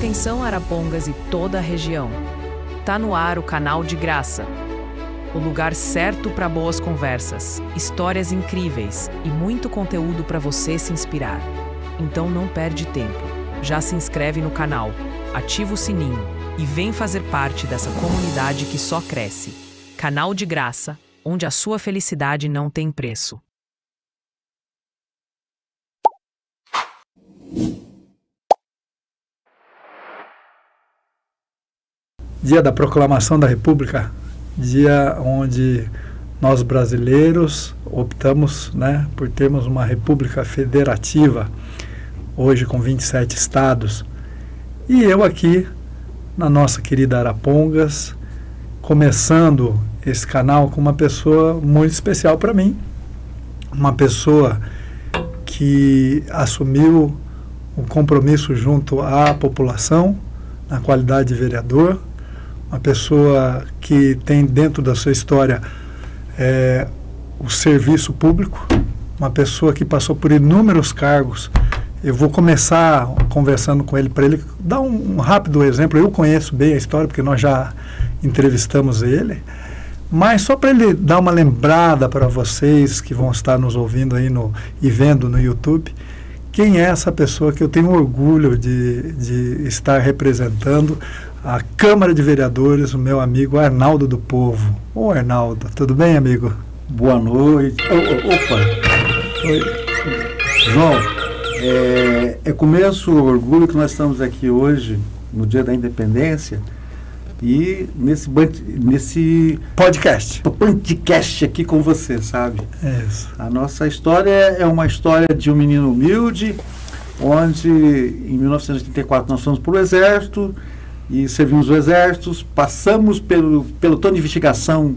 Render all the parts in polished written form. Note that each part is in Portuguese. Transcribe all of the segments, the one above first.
Atenção Arapongas e toda a região. Tá no ar o Canal de Graça. O lugar certo para boas conversas, histórias incríveis e muito conteúdo para você se inspirar. Então não perde tempo. Já se inscreve no canal, ativa o sininho e vem fazer parte dessa comunidade que só cresce. Canal de Graça, onde a sua felicidade não tem preço. Dia da Proclamação da República, dia onde nós brasileiros optamos, por termos uma república federativa, hoje com 27 estados. E eu aqui, na nossa querida Arapongas, começando esse canal com uma pessoa muito especial para mim, uma pessoa que assumiu um compromisso junto à população, na qualidade de vereador, uma pessoa que tem dentro da sua história o serviço público, uma pessoa que passou por inúmeros cargos. Eu vou começar conversando com ele para ele dar um rápido exemplo. Eu conheço bem a história porque nós já entrevistamos ele, mas só para ele dar uma lembrada para vocês que vão estar nos ouvindo aí e vendo no YouTube, quem é essa pessoa que eu tenho orgulho de estar representando, a Câmara de Vereadores, o meu amigo Arnaldo do Povo. Ô Arnaldo, tudo bem, amigo? Boa noite. Opa! Oi. João, é com imenso orgulho que nós estamos aqui hoje, no Dia da Independência, e nesse podcast aqui com você, sabe? Isso. A nossa história é uma história de um menino humilde, onde em 1984 nós fomos para o Exército, e servimos o Exército, passamos pelo pelotão de investigação,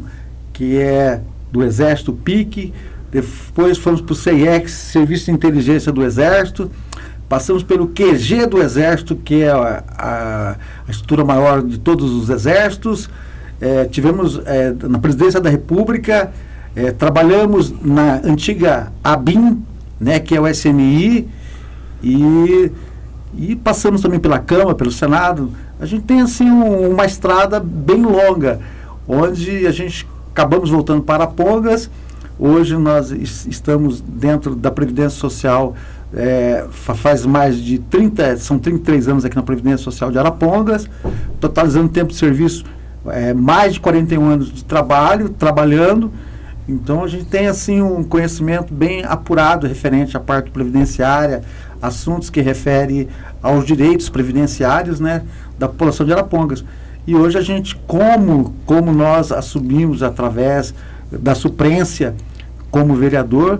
que é do Exército, PIC, depois fomos para o CIEX, Serviço de Inteligência do Exército, passamos pelo QG do Exército, que é a estrutura maior de todos os exércitos, tivemos na Presidência da República, trabalhamos na antiga ABIN, que é o SNI, e passamos também pela Câmara, pelo Senado. A gente tem assim uma estrada bem longa, onde a gente acabamos voltando para Arapongas. Hoje nós estamos dentro da Previdência Social, faz mais de 33 anos aqui na Previdência Social de Arapongas, totalizando tempo de serviço, mais de 41 anos de trabalhando. Então a gente tem assim um conhecimento bem apurado referente à parte previdenciária, assuntos que referem aos direitos previdenciários, da população de Arapongas. E hoje a gente, como nós assumimos através da suprência como vereador,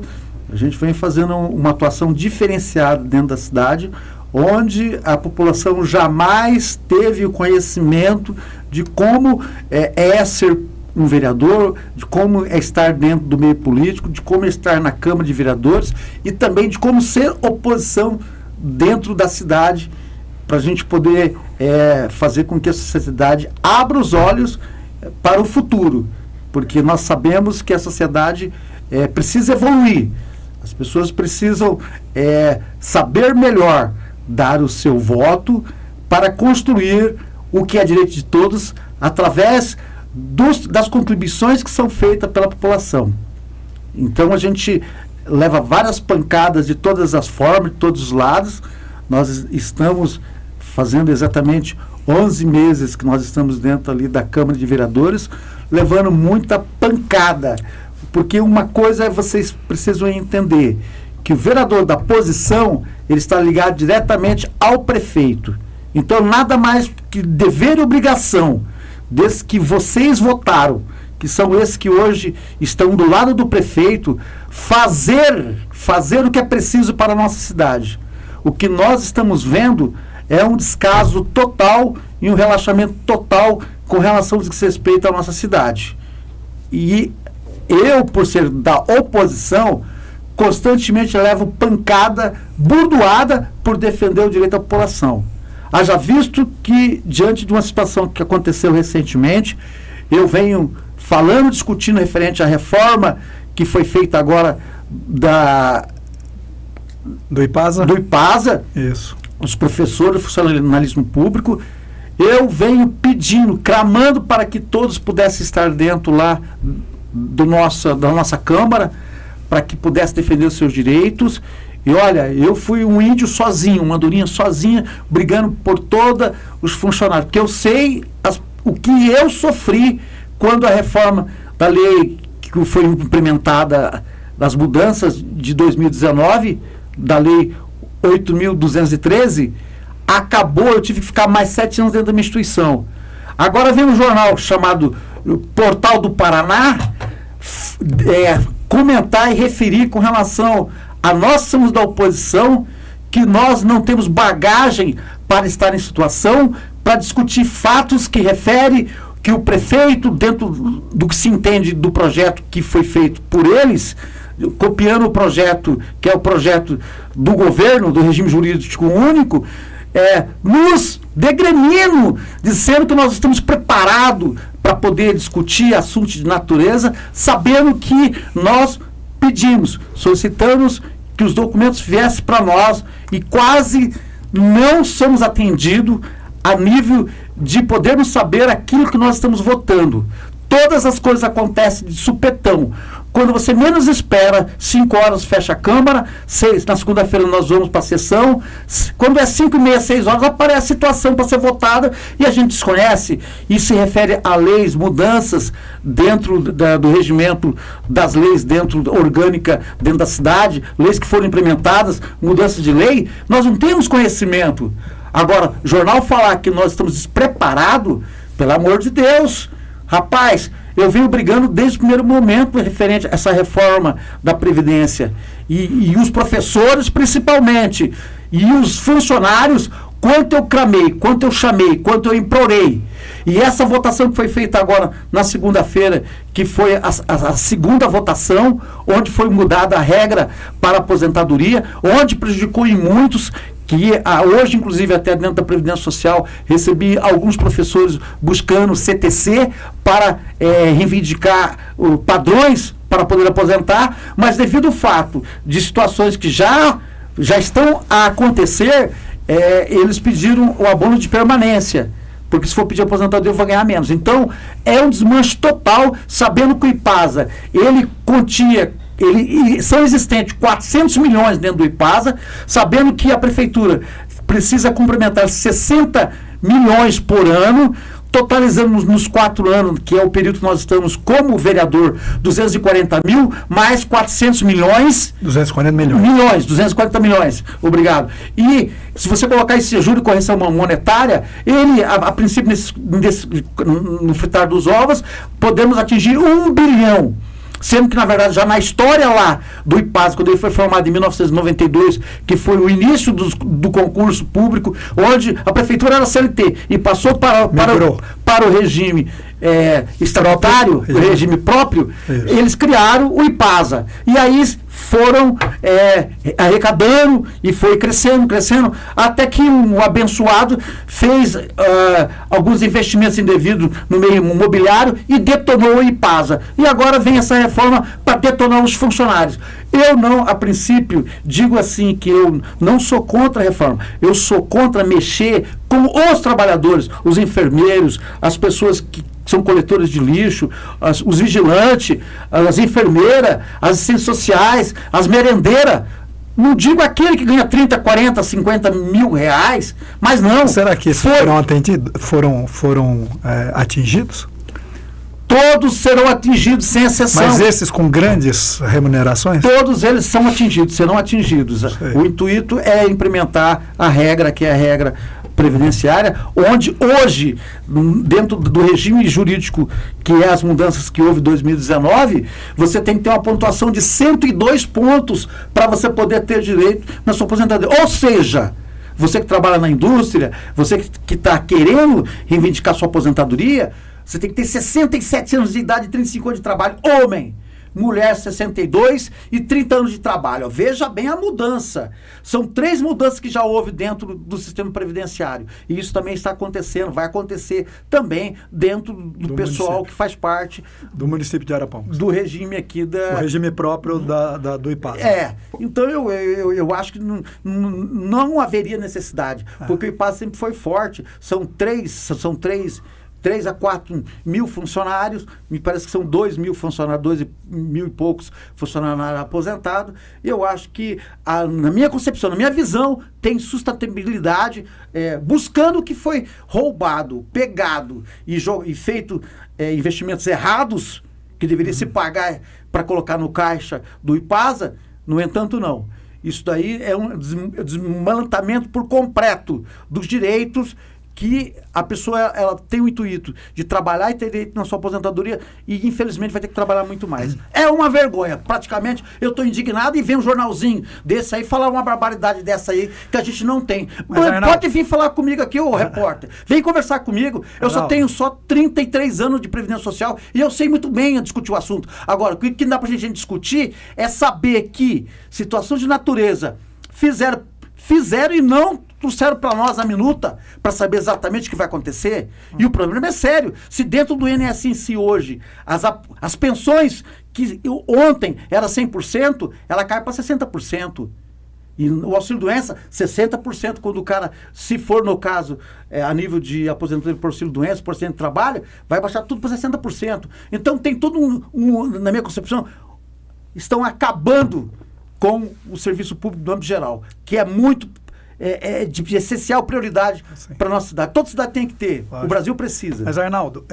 a gente vem fazendo uma atuação diferenciada dentro da cidade, onde a população jamais teve o conhecimento de como é ser um vereador, de como é estar dentro do meio político, de como é estar na Câmara de Vereadores e também de como ser oposição dentro da cidade, para a gente poder fazer com que a sociedade abra os olhos para o futuro, porque nós sabemos que a sociedade precisa evoluir, as pessoas precisam saber melhor dar o seu voto para construir o que é direito de todos através das contribuições que são feitas pela população. Então a gente leva várias pancadas de todas as formas, de todos os lados. Nós estamos fazendo exatamente 11 meses que nós estamos dentro ali da Câmara de Vereadores, levando muita pancada, porque uma coisa vocês precisam entender, que o vereador da posição, ele está ligado diretamente ao prefeito. Então nada mais que dever e obrigação desses que vocês votaram, que são esses que hoje estão do lado do prefeito, fazer o que é preciso para a nossa cidade. O que nós estamos vendo é um descaso total e um relaxamento total com relação ao que se respeita à nossa cidade. E eu, por ser da oposição, constantemente levo pancada, burdoada por defender o direito da população. Haja visto que, diante de uma situação que aconteceu recentemente, eu venho falando, discutindo referente à reforma que foi feita agora do IPASA. Do IPASA. Isso. os professores do funcionalismo público, eu venho pedindo, clamando para que todos pudessem estar dentro lá da nossa Câmara, para que pudesse defender os seus direitos. E olha, eu fui um índio sozinho, uma andorinha sozinha, brigando por todos os funcionários, porque eu sei o que eu sofri quando a reforma da lei que foi implementada, das mudanças de 2019, da lei 8.213, acabou, eu tive que ficar mais 7 anos dentro da minha instituição. Agora vem um jornal chamado Portal do Paraná, comentar e referir com relação a nós somos da oposição, que nós não temos bagagem para estar em situação, para discutir fatos que refere que o prefeito, dentro do que se entende do projeto que foi feito por eles, copiando o projeto, que é o projeto do governo, do regime jurídico único, nos degremindo, dizendo que nós estamos preparados para poder discutir assuntos de natureza, sabendo que nós pedimos, solicitamos que os documentos viessem para nós e quase não somos atendidos a nível de podermos saber aquilo que nós estamos votando. Todas as coisas acontecem de supetão. Quando você menos espera, 5 horas fecha a Câmara, 6, na segunda-feira nós vamos para a sessão, quando é 5h30, 6 horas, aparece a situação para ser votada e a gente desconhece. Isso se refere a leis, mudanças dentro do regimento das leis orgânica dentro da cidade, leis que foram implementadas, mudanças de lei, nós não temos conhecimento. Agora, jornal falar que nós estamos despreparados, pelo amor de Deus, rapaz, eu venho brigando desde o primeiro momento referente a essa reforma da Previdência. E os professores, principalmente, e os funcionários, quanto eu clamei, quanto eu chamei, quanto eu implorei. E essa votação que foi feita agora na segunda-feira, que foi a segunda votação, onde foi mudada a regra para a aposentadoria, onde prejudicou em muitos, que hoje, inclusive, até dentro da Previdência Social, recebi alguns professores buscando CTC para reivindicar padrões para poder aposentar, mas devido ao fato de situações que já estão a acontecer, eles pediram o abono de permanência, porque se for pedir aposentadoria eu vou ganhar menos. Então, é um desmanche total, sabendo que o IPASA, ele são existentes 400 milhões dentro do IPASA, sabendo que a Prefeitura precisa complementar 60 milhões por ano, totalizando nos 4 anos, que é o período que nós estamos como vereador, 240 mil, mais 400 milhões. 240 milhões. 240 milhões, obrigado. E se você colocar esse juro de correção monetária, ele, a princípio, no fritar dos ovos, podemos atingir 1 bilhão. Sendo que, na verdade, já na história lá do IPASA, quando ele foi formado em 1992, que foi o início do concurso público, onde a prefeitura era CLT e passou para o regime estatutário, o regime próprio, eles criaram o IPASA. E aí foram arrecadando e foi crescendo, até que um abençoado fez alguns investimentos indevidos no meio imobiliário e detonou o IPASA. E agora vem essa reforma para detonar os funcionários. Eu não, a princípio, digo assim que eu não sou contra a reforma, eu sou contra mexer com os trabalhadores, os enfermeiros, as pessoas que são coletores de lixo, os vigilantes, as enfermeiras, as assistentes sociais, as merendeiras. Não digo aquele que ganha 30, 40, 50 mil reais, mas não. Será que esses foram atingidos? Todos serão atingidos, sem exceção. Mas esses com grandes remunerações? Todos eles são atingidos, serão atingidos. Sei. O intuito é implementar a regra, que é a regra previdenciária, onde hoje, dentro do regime jurídico, que é as mudanças que houve em 2019, você tem que ter uma pontuação de 102 pontos para você poder ter direito na sua aposentadoria. Ou seja, você que trabalha na indústria, você que está querendo reivindicar sua aposentadoria, você tem que ter 67 anos de idade e 35 anos de trabalho, homem. mulher 62 e 30 anos de trabalho. Veja bem a mudança. São 3 mudanças que já houve dentro do sistema previdenciário. E isso também está acontecendo, vai acontecer também dentro do pessoal município. Que faz parte do município de Arapongas. Do regime aqui da... O regime próprio do IPASA. Então eu acho que não haveria necessidade, porque o IPASA sempre foi forte. São 3 a 4 mil funcionários, me parece que são 2 mil funcionários, 2 mil e poucos funcionários aposentados. Eu acho que, na minha concepção, na minha visão, tem sustentabilidade, buscando o que foi roubado, pegado e feito investimentos errados, que deveria se pagar para colocar no caixa do IPASA. No entanto, não. Isso daí é um desmantelamento por completo dos direitos que a pessoa ela tem o intuito de trabalhar e ter direito na sua aposentadoria e, infelizmente, vai ter que trabalhar muito mais. É uma vergonha. Praticamente, eu estou indignado e vem um jornalzinho desse aí falar uma barbaridade dessa aí que a gente não tem. Pode vir falar comigo aqui, ô repórter. Vem conversar comigo. Eu só tenho 33 anos de Previdência Social e eu sei muito bem discutir o assunto. Agora, o que dá pra gente discutir é saber que situações de natureza fizeram e não trouxeram para nós a minuta para saber exatamente o que vai acontecer. E o problema é sério. Se dentro do INSS em si hoje, as pensões que ontem era 100%, ela cai para 60%. E o auxílio-doença, 60%, quando o cara, se for no caso, a nível de aposentadoria por auxílio-doença, por cento de trabalho, vai baixar tudo para 60%. Então tem todo na minha concepção, estão acabando com o serviço público do âmbito geral, que é muito de essencial prioridade para a nossa cidade. Toda cidade tem que ter. Claro. O Brasil precisa. Mas, Arnaldo,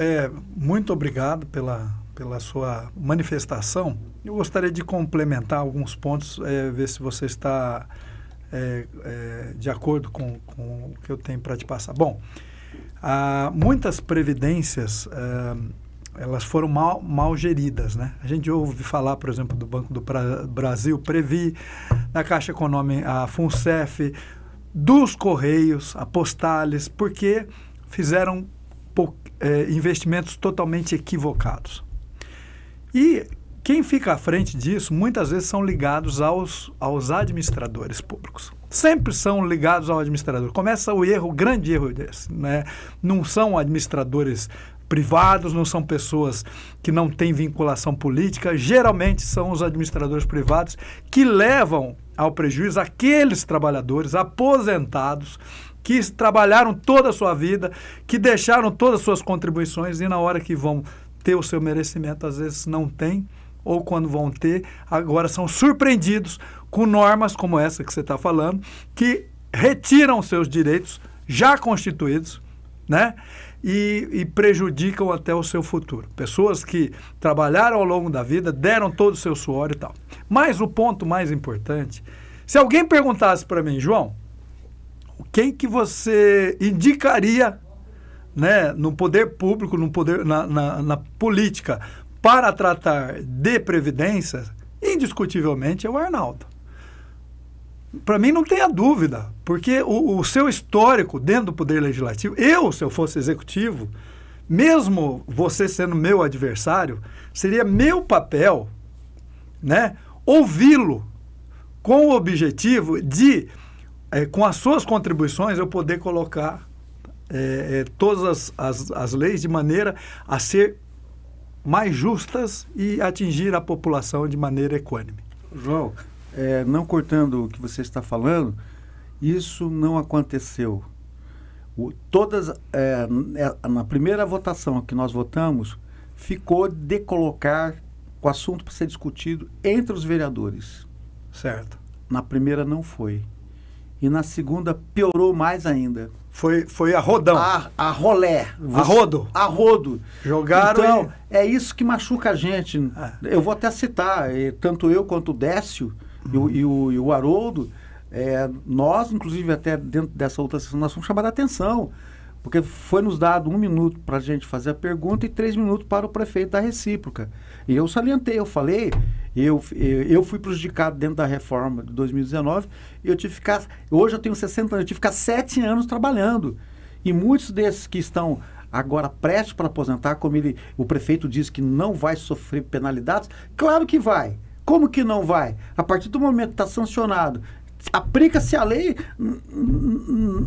muito obrigado pela sua manifestação. Eu gostaria de complementar alguns pontos, ver se você está de acordo com o que eu tenho para te passar. Bom, muitas previdências elas foram mal geridas, né? A gente ouve falar, por exemplo, do Banco do Brasil, Previ, da Caixa Econômica, a FUNCEF, dos Correios, a Postales, porque fizeram investimentos totalmente equivocados. E quem fica à frente disso, muitas vezes são ligados aos administradores públicos. Sempre são ligados ao administrador. Começa o grande erro desse, né? Não são administradores privados, não são pessoas que não têm vinculação política, geralmente são os administradores privados que levam ao prejuízo aqueles trabalhadores aposentados que trabalharam toda a sua vida, que deixaram todas as suas contribuições e na hora que vão ter o seu merecimento, às vezes não tem, ou quando vão ter, agora são surpreendidos com normas como essa que você está falando, que retiram seus direitos já constituídos, né? E prejudicam até o seu futuro. Pessoas que trabalharam ao longo da vida, deram todo o seu suor e tal. Mas o ponto mais importante, se alguém perguntasse para mim, João, quem que você indicaria, né, no poder público, na política, para tratar de previdência, indiscutivelmente é o Arnaldo. Para mim não tenha dúvida, porque o seu histórico dentro do Poder Legislativo, se eu fosse executivo, mesmo você sendo meu adversário, seria meu papel, né, ouvi-lo com o objetivo de, com as suas contribuições, eu poder colocar todas as leis de maneira a ser mais justas e atingir a população de maneira equânime. João, não cortando o que você está falando, isso não aconteceu. Na primeira votação que nós votamos, ficou de colocar o assunto para ser discutido entre os vereadores. Certo. Na primeira não foi. E na segunda piorou mais ainda. Foi a rodão. A rolé. A rodo. A rodo. Jogaram. Então, é isso que machuca a gente. Eu vou até citar, tanto eu quanto o Décio e o Haroldo, nós, inclusive, até dentro dessa outra sessão, nós fomos chamar a atenção, porque foi nos dado 1 minuto para a gente fazer a pergunta e 3 minutos para o prefeito da recíproca. E eu salientei, eu falei, eu fui prejudicado dentro da reforma de 2019, e eu tive que ficar, hoje eu tenho 60 anos, eu tive que ficar 7 anos trabalhando. E muitos desses que estão agora prestes para aposentar, como o prefeito diz que não vai sofrer penalidades, claro que vai. Como que não vai? A partir do momento que está sancionado, aplica-se a lei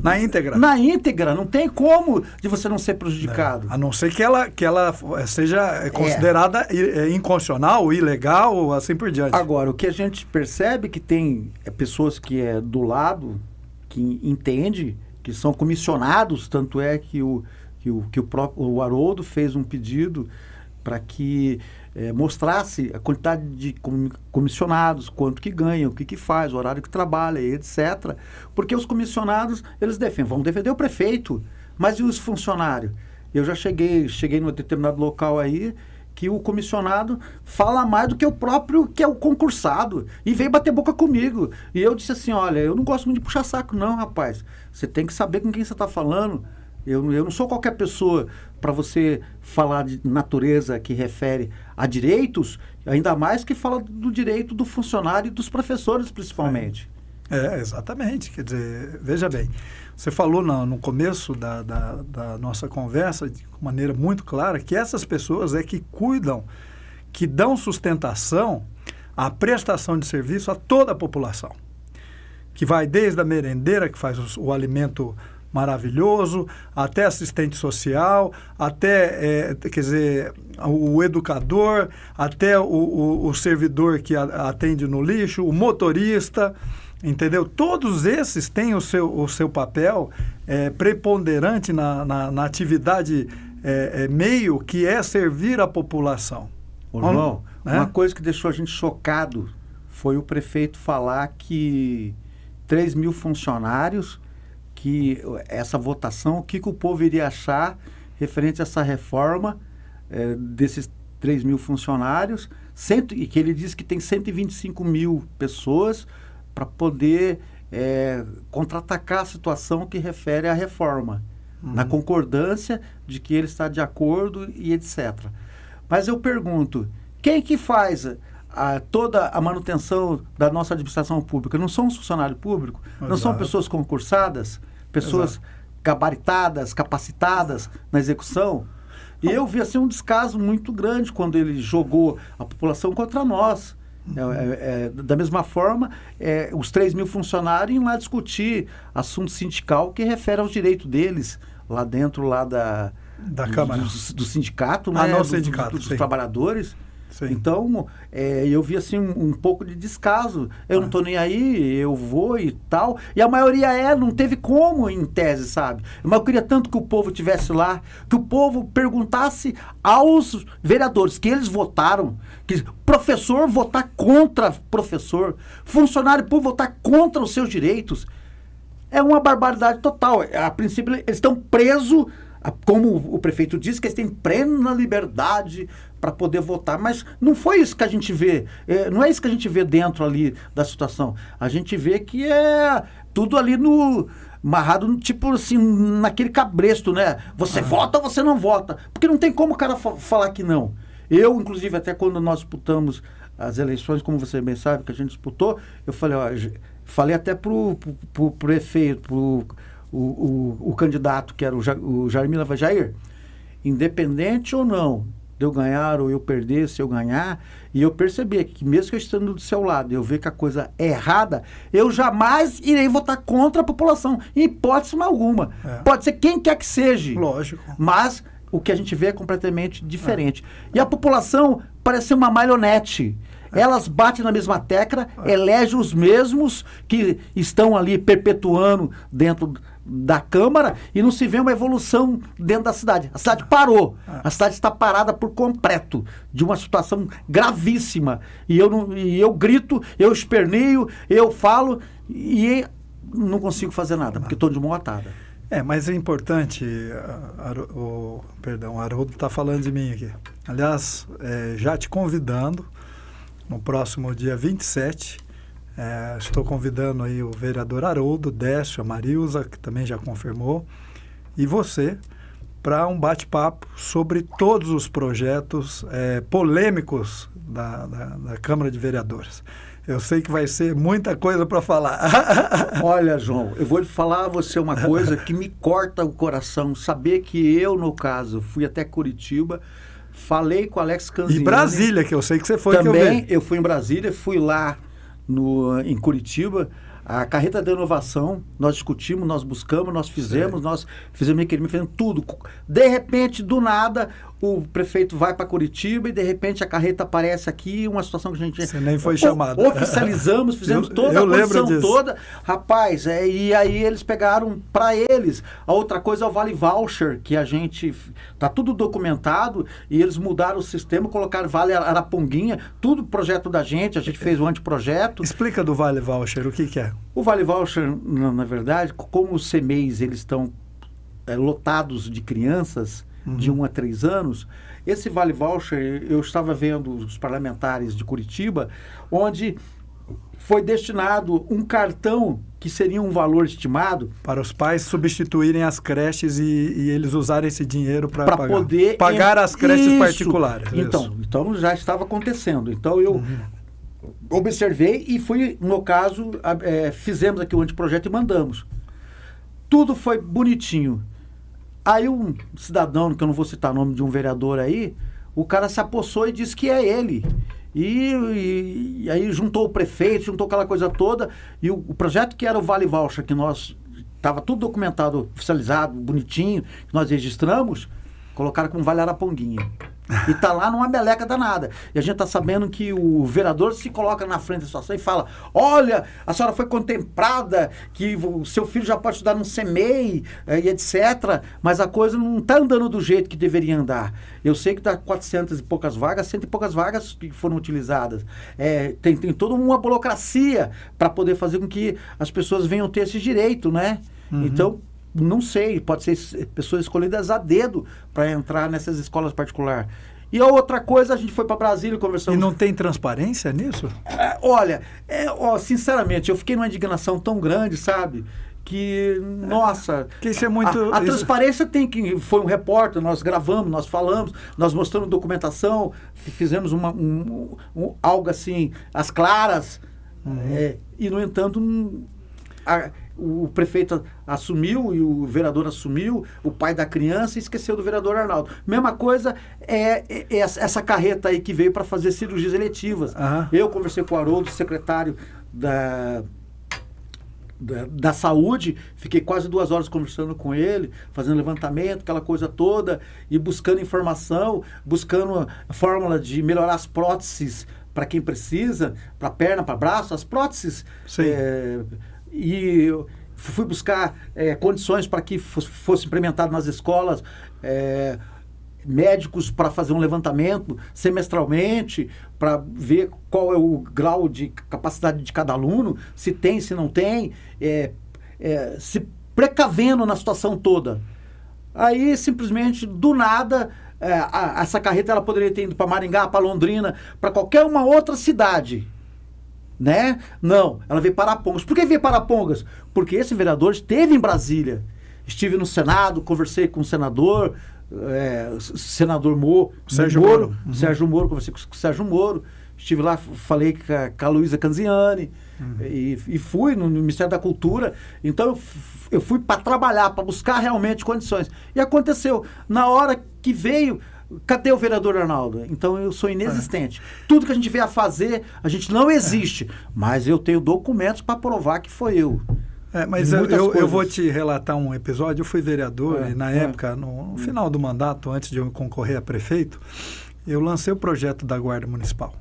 na íntegra. Na íntegra, não tem como de você não ser prejudicado. A não ser que ela seja considerada inconstitucional, ilegal, assim por diante. Agora, o que a gente percebe que tem pessoas que do lado, que entende, que são comissionados, tanto é que o Haroldo fez um pedido para que mostrasse a quantidade de comissionados, quanto que ganham, o que faz, o horário que trabalha, etc. Porque os comissionados, eles vão defender o prefeito, mas e os funcionários? Eu já cheguei num determinado local aí, que o comissionado fala mais do que o próprio, que é o concursado, e veio bater boca comigo. E eu disse assim, olha, eu não gosto muito de puxar saco não, rapaz. Você tem que saber com quem você está falando. Eu não sou qualquer pessoa para você falar de natureza que refere a direitos, ainda mais que fala do direito do funcionário e dos professores, principalmente. Exatamente. Quer dizer, veja bem, você falou no começo da nossa conversa, de maneira muito clara, que essas pessoas que cuidam, que dão sustentação à prestação de serviço a toda a população. Que vai desde a merendeira, que faz o alimento maravilhoso, até assistente social, até, quer dizer, o educador, até o servidor que atende no lixo, o motorista, entendeu? Todos esses têm o seu papel preponderante na atividade meio, que é servir a população. Ô, João, uma coisa que deixou a gente chocado foi o prefeito falar que 3 mil funcionários, que essa votação, o que o povo iria achar referente a essa reforma desses 3 mil funcionários, e que ele diz que tem 125 mil pessoas para poder contra-atacar a situação que refere à reforma, na concordância de que ele está de acordo e etc. Mas eu pergunto, quem que faz toda a manutenção da nossa administração pública? Não são os funcionários públicos? Não são pessoas concursadas? Pessoas gabaritadas, capacitadas na execução? E eu vi assim um descaso muito grande quando ele jogou a população contra nós. Da mesma forma, os 3 mil funcionários iam lá discutir assunto sindical que refere aos direitos deles, lá dentro da Câmara. Do sindicato, dos trabalhadores. Sim. Então, eu vi assim um pouco de descaso. Eu não estou nem aí, eu vou e tal. E a maioria não teve como, em tese, sabe? Mas eu queria tanto que o povo estivesse lá, que o povo perguntasse aos vereadores que eles votaram, que professor votar contra professor, funcionário público votar contra os seus direitos. É uma barbaridade total. A princípio, eles estão presos, como o prefeito disse, que eles têm plena liberdade para poder votar, mas não foi isso que a gente vê, não é isso que a gente vê dentro ali da situação. A gente vê que é tudo ali amarrado, tipo assim, naquele cabresto, né? Você vota ou você não vota? Porque não tem como o cara falar que não. Eu, inclusive, até quando nós disputamos as eleições, como você bem sabe, que a gente disputou, eu falei, falei até pro prefeito, o candidato, que era o Jarmila Jair, independente ou não de eu ganhar ou eu perder, se eu ganhar, e eu perceber que mesmo que eu estando do seu lado, eu ver que a coisa é errada, eu jamais irei votar contra a população, em hipótese alguma. Pode ser quem quer que seja. Lógico. Mas o que a gente vê é completamente diferente. E a população parece ser uma marionete. Elas batem na mesma tecla, elegem os mesmos que estão ali perpetuando dentro da Câmara e não se vê uma evolução dentro da cidade. A cidade parou. A cidade está parada por completo, de uma situação gravíssima. E eu grito, eu esperneio, eu falo e não consigo fazer nada, porque estou de mão atada. Mas é importante, o Haroldo está falando de mim aqui. Aliás, já te convidando, no próximo dia 27, estou convidando aí o vereador Haroldo, Décio, a Marilza, que também já confirmou, e você, para um bate-papo sobre todos os projetos polêmicos da Câmara de Vereadores. Eu sei que vai ser muita coisa para falar. Olha, João, eu vou falar a você uma coisa que me corta o coração. Saber que eu, no caso, fui até Curitiba, falei com o Alex Canziani. E Brasília, que eu sei que você foi. Também eu fui em Brasília, fui lá em Curitiba. A carreta da inovação, nós discutimos, nós buscamos, nós fizemos, nós fizemos requerimento, fizemos tudo. De repente, do nada, o prefeito vai para Curitiba e de repente a carreta aparece aqui, uma situação que a gente... Você nem foi chamado. Oficializamos, fizemos toda a condição toda. Rapaz, e aí eles pegaram para eles. A outra coisa é o Vale Voucher, que a gente... Está tudo documentado e eles mudaram o sistema, colocaram Vale Araponguinha, tudo projeto da gente, a gente fez o anteprojeto. Explica do Vale Voucher, o que é? O Vale Voucher, na verdade, como os CMEs eles estão lotados de crianças de 1 a 3 anos, esse Vale Voucher, eu estava vendo os parlamentares de Curitiba, onde foi destinado um cartão que seria um valor estimado para os pais substituírem as creches e eles usarem esse dinheiro para poder pagar as creches particulares. Então já estava acontecendo. Então eu observei e fui, no caso, fizemos aqui o anteprojeto e mandamos. Tudo foi bonitinho. Aí um cidadão, que eu não vou citar o nome de um vereador aí, o cara se apossou e disse que é ele. E aí juntou o prefeito, juntou aquela coisa toda, e o projeto que era o Vale Voucher, que nós, estava tudo documentado, oficializado, bonitinho, que nós registramos, colocaram como Vale Araponguinha. E está lá numa meleca danada. E a gente está sabendo que o vereador se coloca na frente da situação e fala: olha, a senhora foi contemplada, que o seu filho já pode estudar num CMEI, e etc. Mas a coisa não está andando do jeito que deveria andar. Eu sei que dá 400 e poucas vagas, 100 e poucas vagas que foram utilizadas. Tem toda uma burocracia para poder fazer com que as pessoas venham ter esse direito, né? Então, não sei, pode ser pessoas escolhidas a dedo para entrar nessas escolas particulares. E a outra coisa, a gente foi para Brasília e conversamos... E não tem transparência nisso? Olha, sinceramente, eu fiquei numa indignação tão grande, sabe? Que, nossa... Que isso é muito... A transparência tem que... Foi um repórter, nós gravamos, nós falamos, nós mostramos documentação, fizemos algo assim, às claras, e, no entanto... O prefeito assumiu e o vereador assumiu, o pai da criança, e esqueceu do vereador Arnaldo. Mesma coisa é essa carreta aí que veio para fazer cirurgias eletivas. Eu conversei com o Haroldo, secretário da saúde, fiquei quase 2 horas conversando com ele, fazendo levantamento, aquela coisa toda, e buscando informação, buscando a fórmula de melhorar as próteses para quem precisa, para perna, para braço, as próteses... E fui buscar condições para que fosse implementado nas escolas, médicos para fazer um levantamento semestralmente, para ver qual é o grau de capacidade de cada aluno, se tem, se não tem, se precavendo na situação toda. Aí, simplesmente, do nada, essa carreta ela poderia ter ido para Maringá, para Londrina, para qualquer uma outra cidade. Né? Não, ela veio para Arapongas. Por que veio para Arapongas? Porque esse vereador esteve em Brasília. Estive no Senado, conversei com o senador, senador Sérgio Moro. Sérgio Moro, conversei com o Sérgio Moro. Estive lá, falei com a Luísa Canziani, e fui no Ministério da Cultura. Então eu fui para trabalhar, para buscar realmente condições. E aconteceu. Na hora que veio... Cadê o vereador Arnaldo? Então eu sou inexistente. Tudo que a gente veio a fazer, a gente não existe. Mas eu tenho documentos para provar que foi eu. Mas eu vou te relatar um episódio. Eu fui vereador e na época, no final do mandato, antes de eu concorrer a prefeito, eu lancei o projeto da Guarda Municipal.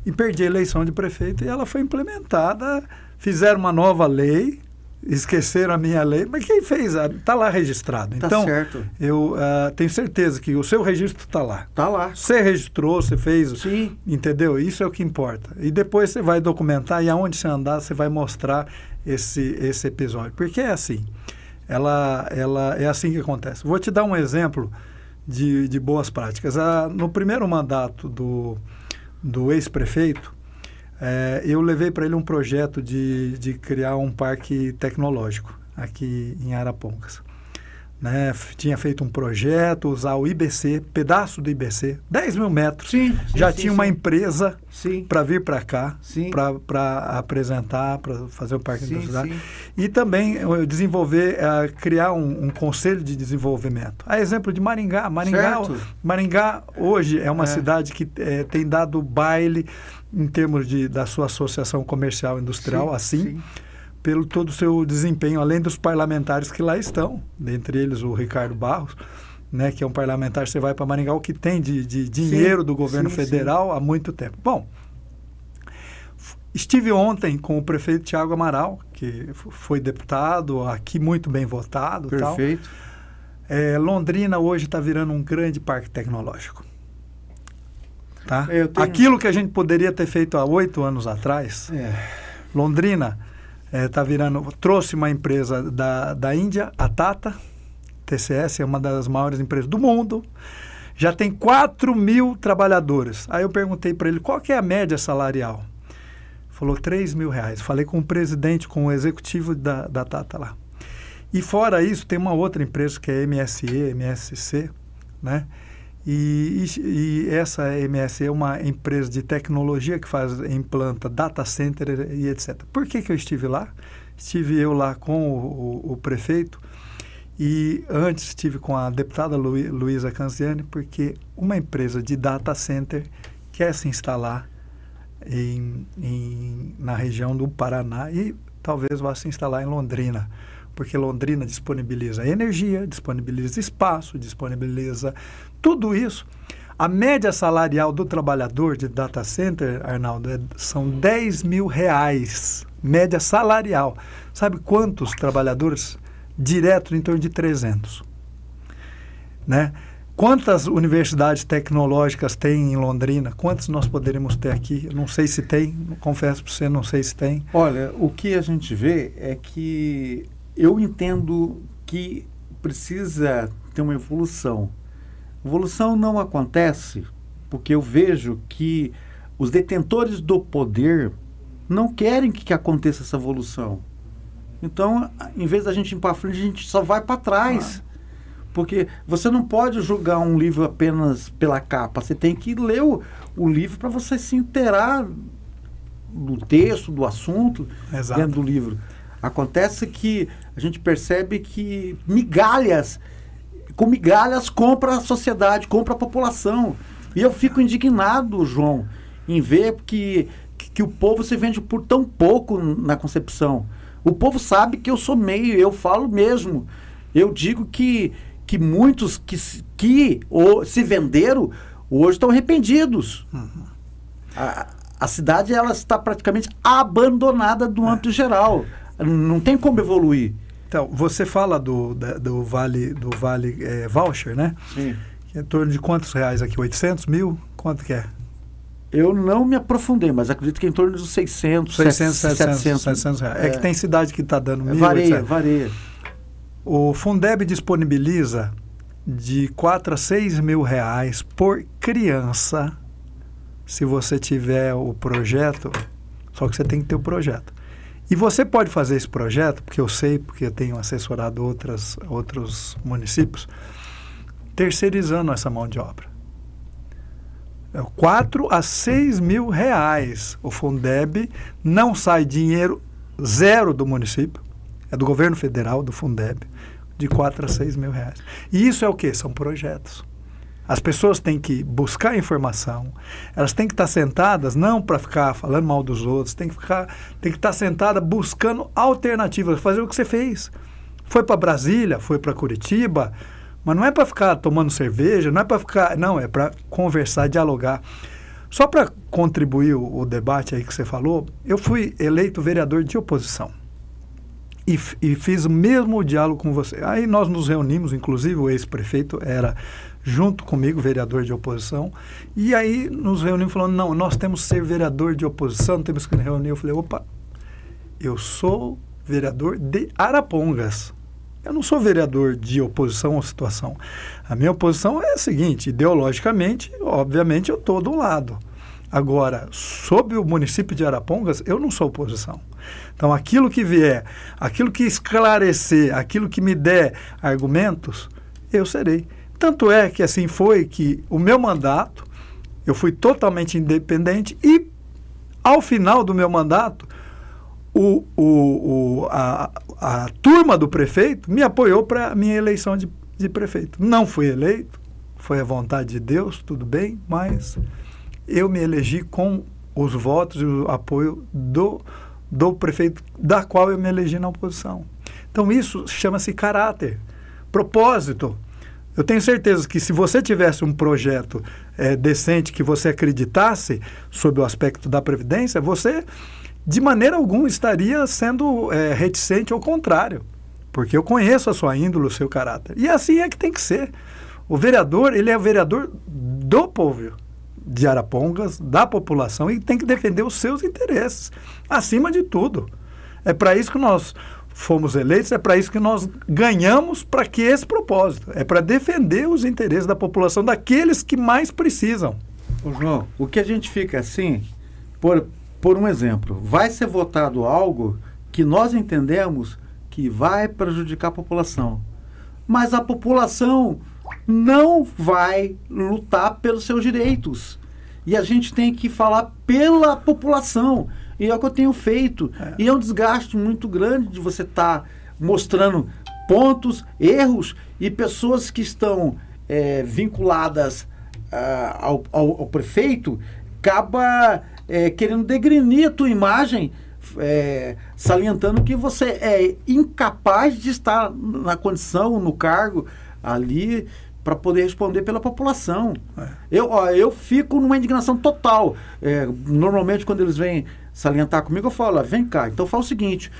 E perdi a eleição de prefeito e ela foi implementada. Fizeram uma nova lei, esqueceram a minha lei, mas quem fez? Está lá registrado. Tá então, certo. Eu tenho certeza que o seu registro está lá. Está lá. Você registrou, você fez, sim, entendeu? Isso é o que importa. E depois você vai documentar e aonde você andar, você vai mostrar esse episódio. Porque é assim, ela é assim que acontece. Vou te dar um exemplo de boas práticas. No primeiro mandato do ex-prefeito, eu levei para ele um projeto de criar um parque tecnológico aqui em Arapongas. né? Tinha feito um projeto, usar o IBC, pedaço do IBC, 10 mil metros. Já tinha uma empresa para vir para cá, para apresentar, para fazer o Parque Industrial. E também desenvolver, criar um conselho de desenvolvimento. A exemplo de Maringá. Maringá hoje é uma cidade que tem dado baile em termos da sua associação comercial industrial, pelo todo o seu desempenho, além dos parlamentares que lá estão, dentre eles o Ricardo Barros, né, que é um parlamentar, você vai para Maringá, o que tem de dinheiro do governo federal há muito tempo. Bom, estive ontem com o prefeito Thiago Amaral, que foi deputado, aqui muito bem votado. Perfeito. Londrina hoje está virando um grande parque tecnológico. Tá? Aquilo que a gente poderia ter feito há 8 anos atrás, Londrina trouxe uma empresa da Índia, a Tata, TCS, é uma das maiores empresas do mundo, já tem 4 mil trabalhadores. Aí eu perguntei para ele, qual que é a média salarial? Falou 3 mil reais. Falei com o presidente, com o executivo da Tata lá. E fora isso, tem uma outra empresa que é MSC, né? E essa MSC é uma empresa de tecnologia que implanta data center e etc. Por que eu estive lá? Estive eu lá com o prefeito e antes estive com a deputada Luísa Canziani, porque uma empresa de data center quer se instalar na região do Paraná e talvez vá se instalar em Londrina, porque Londrina disponibiliza energia, disponibiliza espaço, disponibiliza tudo isso. A média salarial do trabalhador de data center, Arnaldo, são 10 mil reais. Média salarial. Sabe quantos trabalhadores? Direto, em torno de 300. Né? Quantas universidades tecnológicas tem em Londrina? Quantas nós poderíamos ter aqui? Eu não sei se tem, confesso para você, não sei se tem. Olha, o que a gente vê é que eu entendo que precisa ter uma evolução. Evolução não acontece porque eu vejo que os detentores do poder não querem que aconteça essa evolução. Então, em vez da gente ir para frente, a gente só vai para trás. Porque você não pode julgar um livro apenas pela capa. Você tem que ler o livro para você se inteirar do texto, do assunto, dentro do livro. Acontece que a gente percebe que com migalhas compra a sociedade, compra a população. E eu fico indignado, João, em ver que o povo se vende por tão pouco na concepção. O povo sabe que eu sou meio, eu falo mesmo. Eu digo que muitos que se venderam hoje estão arrependidos. A cidade ela está praticamente abandonada do âmbito geral. Não tem como evoluir. Então, você fala do Vale Voucher, né? Sim. Que é em torno de quantos reais aqui? 800 mil? Quanto que é? Eu não me aprofundei, mas acredito que é em torno dos 600, 700 reais. É que tem cidade que está dando mil. Varia. O Fundeb disponibiliza de 4 a 6 mil reais por criança, se você tiver o projeto, só que você tem que ter o projeto. E você pode fazer esse projeto, porque eu sei, porque eu tenho assessorado outros municípios, terceirizando essa mão de obra. 4 a 6 mil reais. O Fundeb não sai dinheiro zero do município, é do governo federal, do Fundeb, de 4 a 6 mil reais. E isso é o quê? São projetos. As pessoas têm que buscar informação, elas têm que estar sentadas, não para ficar falando mal dos outros, tem que estar sentada buscando alternativas, fazer o que você fez. Foi para Brasília, foi para Curitiba, mas não é para ficar tomando cerveja, não é para conversar, dialogar. Só para contribuir o debate aí que você falou, eu fui eleito vereador de oposição. E fiz o mesmo diálogo com você. Aí nós nos reunimos, inclusive o ex-prefeito era junto comigo, vereador de oposição, e aí nos reunimos falando, não, nós temos que ser vereador de oposição, temos que reunir. Eu falei, opa, eu sou vereador de Arapongas. Eu não sou vereador de oposição à situação. A minha oposição é a seguinte, ideologicamente, obviamente eu estou de um lado. Agora, sobre o município de Arapongas, eu não sou oposição. Então, aquilo que vier, aquilo que esclarecer, aquilo que me der argumentos, eu serei. Tanto é que assim foi que o meu mandato, eu fui totalmente independente e, ao final do meu mandato, a turma do prefeito me apoiou para a minha eleição de prefeito. Não fui eleito, foi a vontade de Deus, tudo bem, mas eu me elegi com os votos e o apoio do prefeito, da qual eu me elegi na oposição. Então isso chama-se caráter, propósito. Eu tenho certeza que se você tivesse um projeto decente, que você acreditasse sobre o aspecto da Previdência, você, de maneira alguma, estaria sendo reticente ao contrário, porque eu conheço a sua índole, o seu caráter. E assim é que tem que ser. O vereador, ele é o vereador do povo de Arapongas, da população, e tem que defender os seus interesses, acima de tudo. É para isso que nós fomos eleitos, é para isso que nós ganhamos, para que esse propósito, é para defender os interesses da população, daqueles que mais precisam. Ô João, o que a gente fica assim, por um exemplo, vai ser votado algo que nós entendemos que vai prejudicar a população, mas a população não vai lutar pelos seus direitos. E a gente tem que falar pela população. E é o que eu tenho feito. E é um desgaste muito grande de você estar mostrando pontos, erros e pessoas que estão vinculadas ao prefeito, acaba querendo degrenir a tua imagem, salientando que você é incapaz de estar na condição, no cargo ali para poder responder pela população. Eu fico numa indignação total. Normalmente, quando eles vêm salientar comigo, eu falo, vem cá, então fala o seguinte,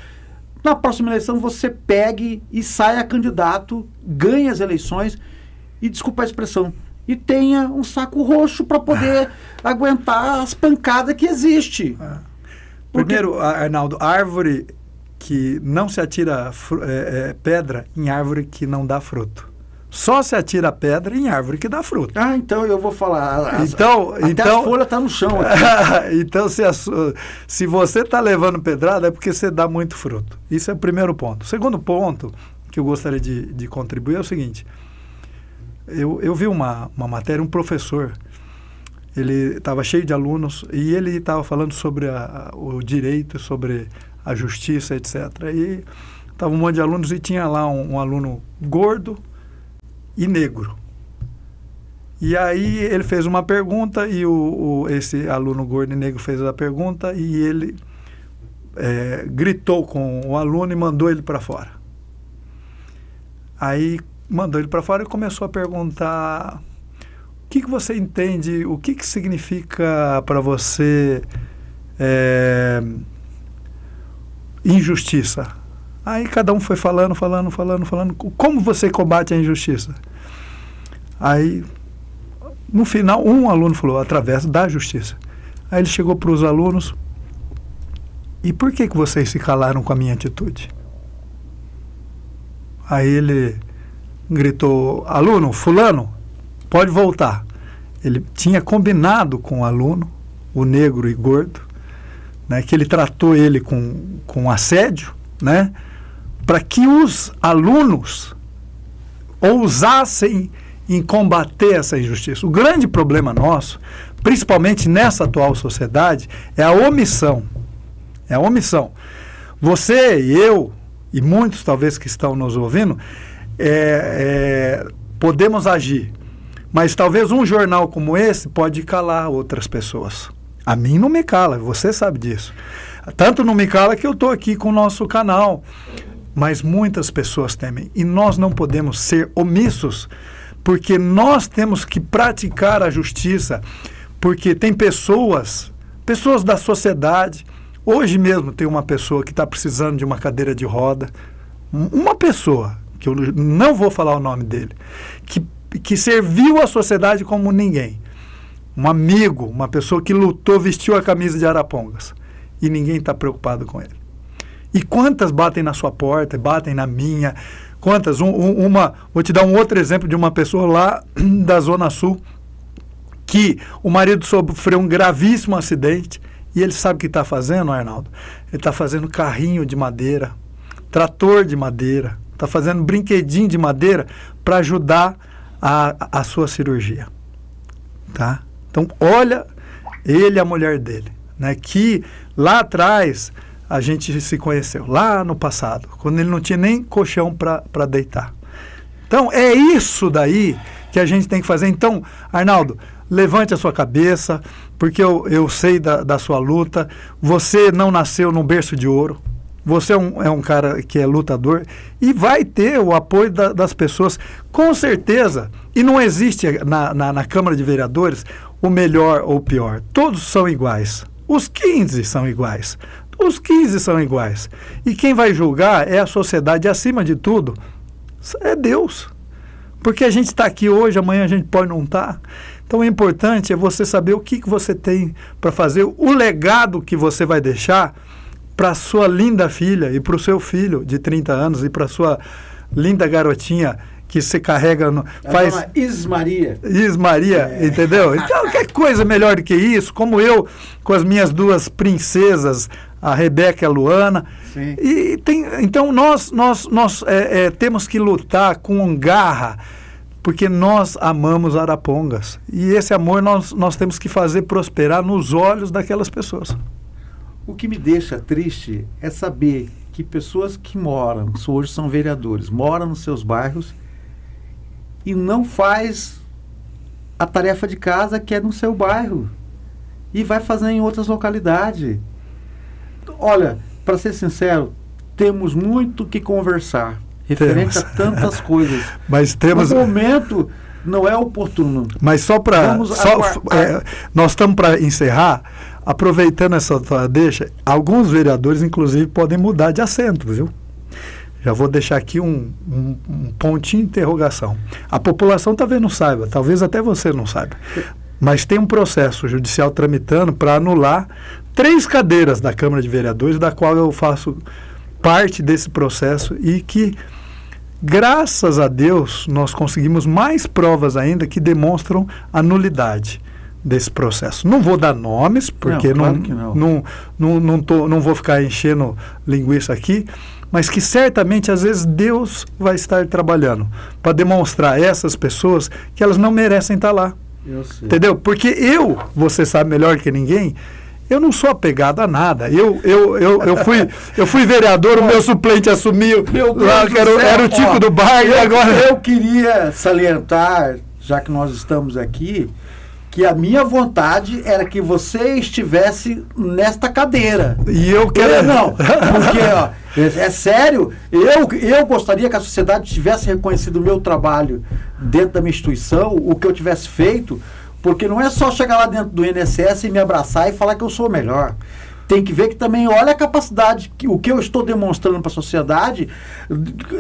na próxima eleição você pegue e saia candidato, ganhe as eleições e, desculpa a expressão, e tenha um saco roxo para poder aguentar as pancadas que existe. Primeiro, Arnaldo, árvore que não se atira pedra em árvore que não dá fruto. Só se atira pedra em árvore que dá fruto. Então eu vou falar. Então, a folha está no chão aqui. Então, se você está levando pedrada, é porque você dá muito fruto. Isso é o primeiro ponto. O segundo ponto que eu gostaria de contribuir é o seguinte. Eu vi uma matéria, um professor, ele estava cheio de alunos e ele estava falando sobre o direito, sobre a justiça, etc. E estava um monte de alunos e tinha lá um aluno gordo e negro. E aí ele fez uma pergunta e esse aluno gordo e negro fez a pergunta e ele gritou com o aluno e mandou ele para fora. Aí mandou ele para fora e começou a perguntar: o que você entende, o que significa para você injustiça? Aí cada um foi falando, como você combate a injustiça? Aí, no final, um aluno falou, através da justiça. Aí ele chegou para os alunos, e por que vocês se calaram com a minha atitude? Aí ele gritou, aluno, fulano, pode voltar. Ele tinha combinado com o aluno, o negro e gordo, né, que ele tratou ele com assédio, né, para que os alunos ousassem em combater essa injustiça. O grande problema nosso, principalmente nessa atual sociedade, é a omissão. É a omissão. Você e eu, e muitos talvez que estão nos ouvindo, podemos agir. Mas talvez um jornal como esse pode calar outras pessoas. A mim não me cala, você sabe disso. Tanto não me cala que eu estou aqui com o nosso canal. Mas muitas pessoas temem. E nós não podemos ser omissos, porque nós temos que praticar a justiça, porque tem pessoas da sociedade. Hoje mesmo tem uma pessoa que está precisando de uma cadeira de roda, uma pessoa, que eu não vou falar o nome dele, que serviu a sociedade como ninguém. Um amigo, uma pessoa que lutou, vestiu a camisa de Arapongas, e ninguém está preocupado com ele. E quantas batem na sua porta, batem na minha, quantas, vou te dar um outro exemplo de uma pessoa lá da Zona Sul, que o marido sofreu um gravíssimo acidente e ele sabe o que está fazendo, Arnaldo? Ele está fazendo carrinho de madeira, trator de madeira, está fazendo brinquedinho de madeira para ajudar a sua cirurgia. Tá? Então, olha ele e a mulher dele, né, que lá atrás a gente se conheceu, lá no passado, quando ele não tinha nem colchão para deitar. Então, é isso daí que a gente tem que fazer. Então, Arnaldo, levante a sua cabeça, porque eu sei da sua luta. Você não nasceu num berço de ouro. Você é um cara que é lutador e vai ter o apoio das pessoas, com certeza. E não existe na Câmara de Vereadores o melhor ou o pior. Todos são iguais. Os 15 são iguais. Os 15 são iguais. E quem vai julgar é a sociedade, acima de tudo, é Deus. Porque a gente está aqui hoje, amanhã a gente pode não estar. Então, o importante é você saber o que você tem para fazer, o legado que você vai deixar para a sua linda filha e para o seu filho de 30 anos e para a sua linda garotinha que você carrega faz Ismaria. Ismaria, entendeu? Então, que coisa melhor do que isso? Como eu, com as minhas duas princesas, a Rebeca e a Luana. Sim. Então, nós temos que lutar com garra, porque nós amamos Arapongas. E esse amor nós temos que fazer prosperar nos olhos daquelas pessoas. O que me deixa triste é saber que pessoas que moram, hoje são vereadores, moram nos seus bairros e não faz a tarefa de casa que é no seu bairro e vai fazer em outras localidades. Olha, para ser sincero, temos muito que conversar referente a tantas coisas. Mas temos... No momento não é oportuno. Mas só para... nós estamos para encerrar, aproveitando essa deixa, alguns vereadores, inclusive, podem mudar de assento, viu? Já vou deixar aqui um pontinho de interrogação. A população talvez não saiba, talvez até você não saiba. Mas tem um processo judicial tramitando para anular 3 cadeiras da Câmara de Vereadores, da qual eu faço parte desse processo e que, graças a Deus, nós conseguimos mais provas ainda que demonstram a nulidade desse processo. Não vou dar nomes, porque não vou ficar enchendo linguiça aqui, mas que certamente, às vezes, Deus vai estar trabalhando para demonstrar a essas pessoas que elas não merecem estar lá. Entendeu? Porque você sabe melhor que ninguém, eu não sou apegado a nada. Eu fui vereador, o meu suplente assumiu, lá, que era o tipo do bairro. Eu queria salientar, já que nós estamos aqui, que a minha vontade era que você estivesse nesta cadeira. E eu quero... Não, porque, ó, é sério, eu gostaria que a sociedade tivesse reconhecido o meu trabalho dentro da minha instituição, o que eu tivesse feito, porque não é só chegar lá dentro do INSS e me abraçar e falar que eu sou o melhor. Tem que ver que também, olha a capacidade, o que eu estou demonstrando para a sociedade,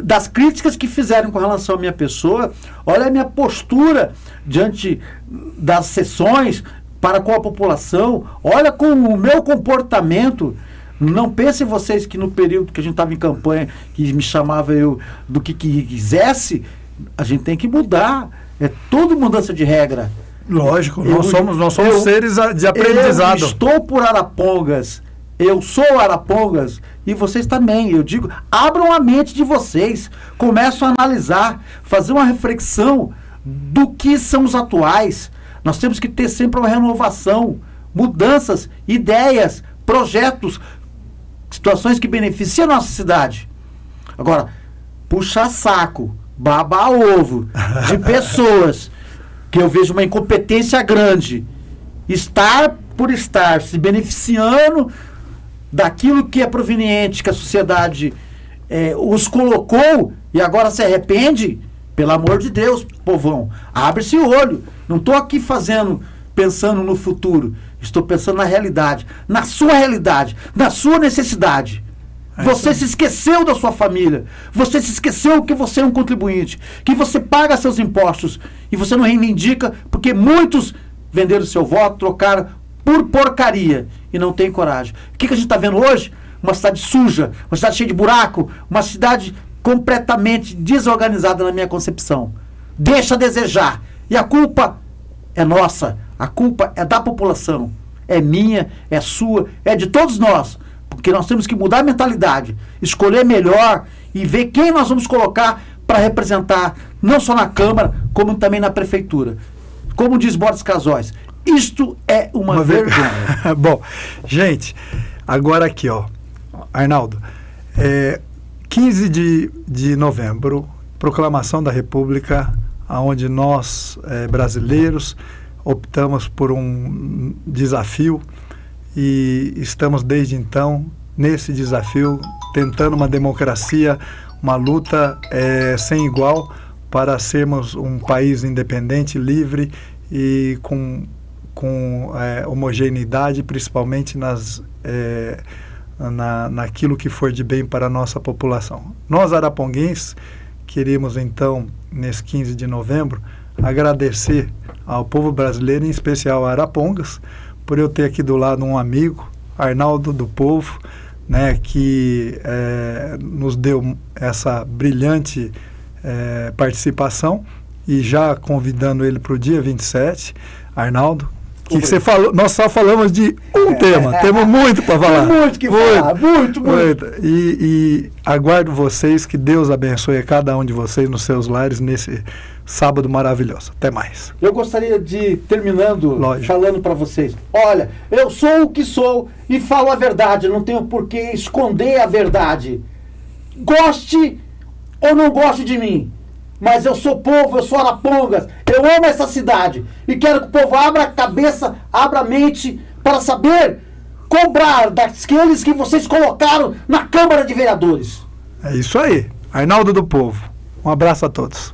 das críticas que fizeram com relação à minha pessoa, olha a minha postura diante das sessões para com a população, olha com o meu comportamento. Não pensem vocês que no período que a gente estava em campanha, que me chamava eu do que quisesse, a gente tem que mudar. É tudo mudança de regra. Lógico, nós somos seres de aprendizado. Eu estou por Arapongas, eu sou Arapongas e vocês também. Eu digo, abram a mente de vocês, começam a analisar, fazer uma reflexão do que são os atuais. Nós temos que ter sempre uma renovação, mudanças, ideias, projetos, situações que beneficiam a nossa cidade. Agora, puxar saco, babar ovo de pessoas que eu vejo uma incompetência grande, estar por estar se beneficiando daquilo que é proveniente, que a sociedade os colocou e agora se arrepende, pelo amor de Deus, povão, abre-se o olho. Não estou aqui pensando no futuro, estou pensando na realidade, na sua necessidade. Você se esqueceu da sua família, você se esqueceu que você é um contribuinte, que você paga seus impostos e você não reivindica porque muitos venderam seu voto, trocaram por porcaria e não tem coragem. O que a gente está vendo hoje? Uma cidade suja, uma cidade cheia de buraco, uma cidade completamente desorganizada na minha concepção. Deixa a desejar. E a culpa é nossa. A culpa é da população, é minha, é sua, é de todos nós, porque nós temos que mudar a mentalidade, escolher melhor e ver quem nós vamos colocar para representar, não só na Câmara, como também na Prefeitura. Como diz Boris Casóis, isto é uma vergonha. Bom, gente, agora aqui, ó, Arnaldo, 15 de novembro, proclamação da República, onde nós, brasileiros, optamos por um desafio e estamos desde então nesse desafio, tentando uma democracia, uma luta sem igual para sermos um país independente, livre e com homogeneidade, principalmente naquilo que for de bem para a nossa população. Nós, araponguenses, queríamos então, nesse 15 de novembro, agradecer ao povo brasileiro, em especial a Arapongas, por eu ter aqui do lado um amigo, Arnaldo do Povo, né, que nos deu essa brilhante participação, e já convidando ele para o dia 27, Arnaldo, que você falou, nós só falamos de um tema, temos muito para falar. Tem muito que falar, muito. E aguardo vocês, que Deus abençoe a cada um de vocês nos seus lares nesse sábado maravilhoso. Até mais. Eu gostaria de, terminando, falando para vocês, olha, eu sou o que sou e falo a verdade, não tenho por que esconder a verdade. Goste ou não goste de mim, mas eu sou povo, eu sou Arapongas, eu amo essa cidade e quero que o povo abra a cabeça, abra a mente para saber cobrar daqueles que vocês colocaram na Câmara de Vereadores. É isso aí, Arnaldo do Povo. Um abraço a todos.